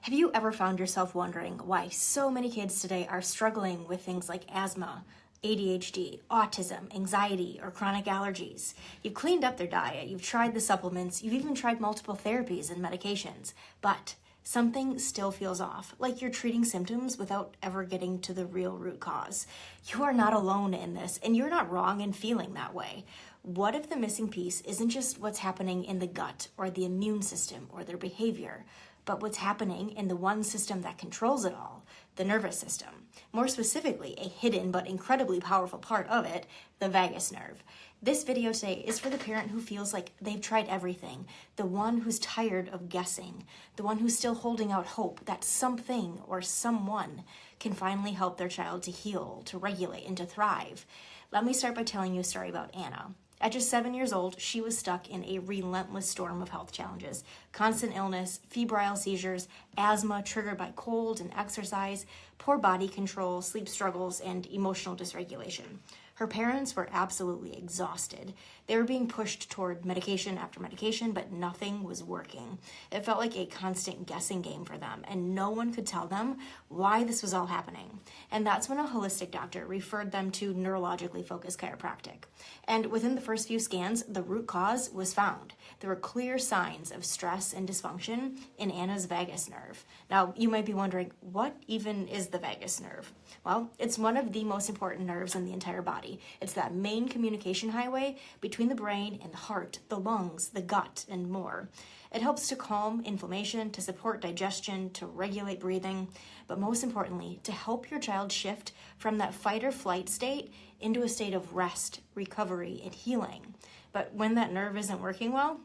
Have you ever found yourself wondering why so many kids today are struggling with things like asthma, ADHD, autism, anxiety, or chronic allergies? You've cleaned up their diet, you've tried the supplements, you've even tried multiple therapies and medications, but something still feels off, like you're treating symptoms without ever getting to the real root cause. You are not alone in this, and you're not wrong in feeling that way. What if the missing piece isn't just what's happening in the gut or the immune system or their behavior, but what's happening in the one system that controls it all, the nervous system? More specifically, a hidden but incredibly powerful part of it, the vagus nerve. This video today is for the parent who feels like they've tried everything, the one who's tired of guessing, the one who's still holding out hope that something or someone can finally help their child to heal, to regulate, and to thrive. Let me start by telling you a story about Anna. At just 7 years old, she was stuck in a relentless storm of health challenges. Constant illness, febrile seizures, asthma triggered by cold and exercise, poor body control, sleep struggles, and emotional dysregulation. Her parents were absolutely exhausted. They were being pushed toward medication after medication, but nothing was working. It felt like a constant guessing game for them, and no one could tell them why this was all happening. And that's when a holistic doctor referred them to neurologically-focused chiropractic. And within the first few scans, the root cause was found. There were clear signs of stress and dysfunction in Anna's vagus nerve. Now, you might be wondering, what even is the vagus nerve? Well, it's one of the most important nerves in the entire body. It's that main communication highway between the brain and the heart, the lungs, the gut, and more. It helps to calm inflammation, to support digestion, to regulate breathing, but most importantly, to help your child shift from that fight or flight state into a state of rest, recovery, and healing. But when that nerve isn't working well,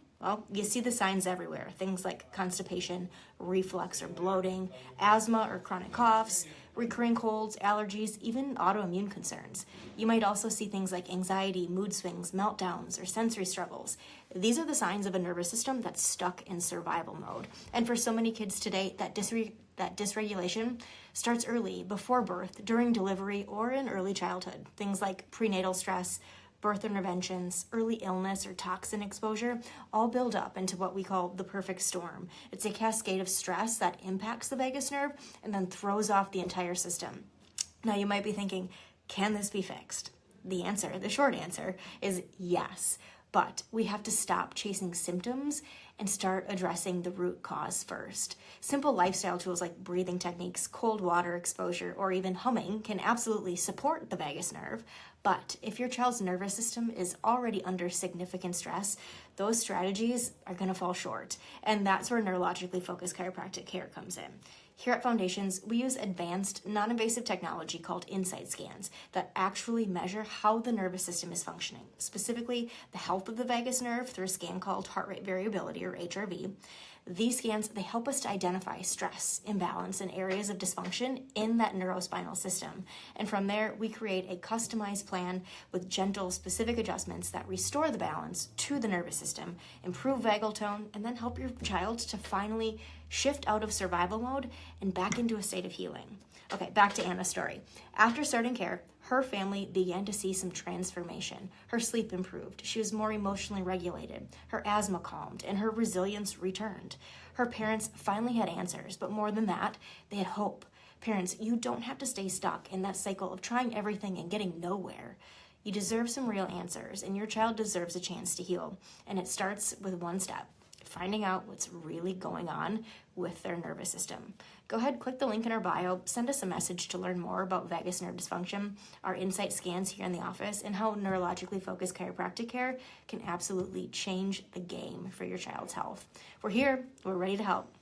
you see the signs everywhere. Things like constipation, reflux or bloating, asthma or chronic coughs, recurring colds, allergies, even autoimmune concerns. You might also see things like anxiety, mood swings, meltdowns, or sensory struggles. These are the signs of a nervous system that's stuck in survival mode. And for so many kids today, that dysregulation starts early, before birth, during delivery, or in early childhood. Things like prenatal stress, birth interventions, early illness, or toxin exposure all build up into what we call the perfect storm. It's a cascade of stress that impacts the vagus nerve and then throws off the entire system. Now you might be thinking, can this be fixed? The short answer is yes. But we have to stop chasing symptoms and start addressing the root cause first. Simple lifestyle tools like breathing techniques, cold water exposure, or even humming can absolutely support the vagus nerve. But if your child's nervous system is already under significant stress, those strategies are going to fall short. And that's where neurologically focused chiropractic care comes in. Here at Foundations, we use advanced, non-invasive technology called insight scans that actually measure how the nervous system is functioning, specifically the health of the vagus nerve through a scan called heart rate variability, or HRV. These scans, they help us to identify stress, imbalance, and areas of dysfunction in that neurospinal system. And from there, we create a customized plan with gentle, specific adjustments that restore the balance to the nervous system, improve vagal tone, and then help your child to finally shift out of survival mode and back into a state of healing. Okay, back to Anna's story. After starting care, her family began to see some transformation. Her sleep improved. She was more emotionally regulated. Her asthma calmed, and her resilience returned. Her parents finally had answers, but more than that, they had hope. Parents, you don't have to stay stuck in that cycle of trying everything and getting nowhere. You deserve some real answers, and your child deserves a chance to heal. And it starts with one step: finding out what's really going on with their nervous system. Go ahead, click the link in our bio, send us a message to learn more about vagus nerve dysfunction, our insight scans here in the office, and how neurologically focused chiropractic care can absolutely change the game for your child's health. We're here, we're ready to help.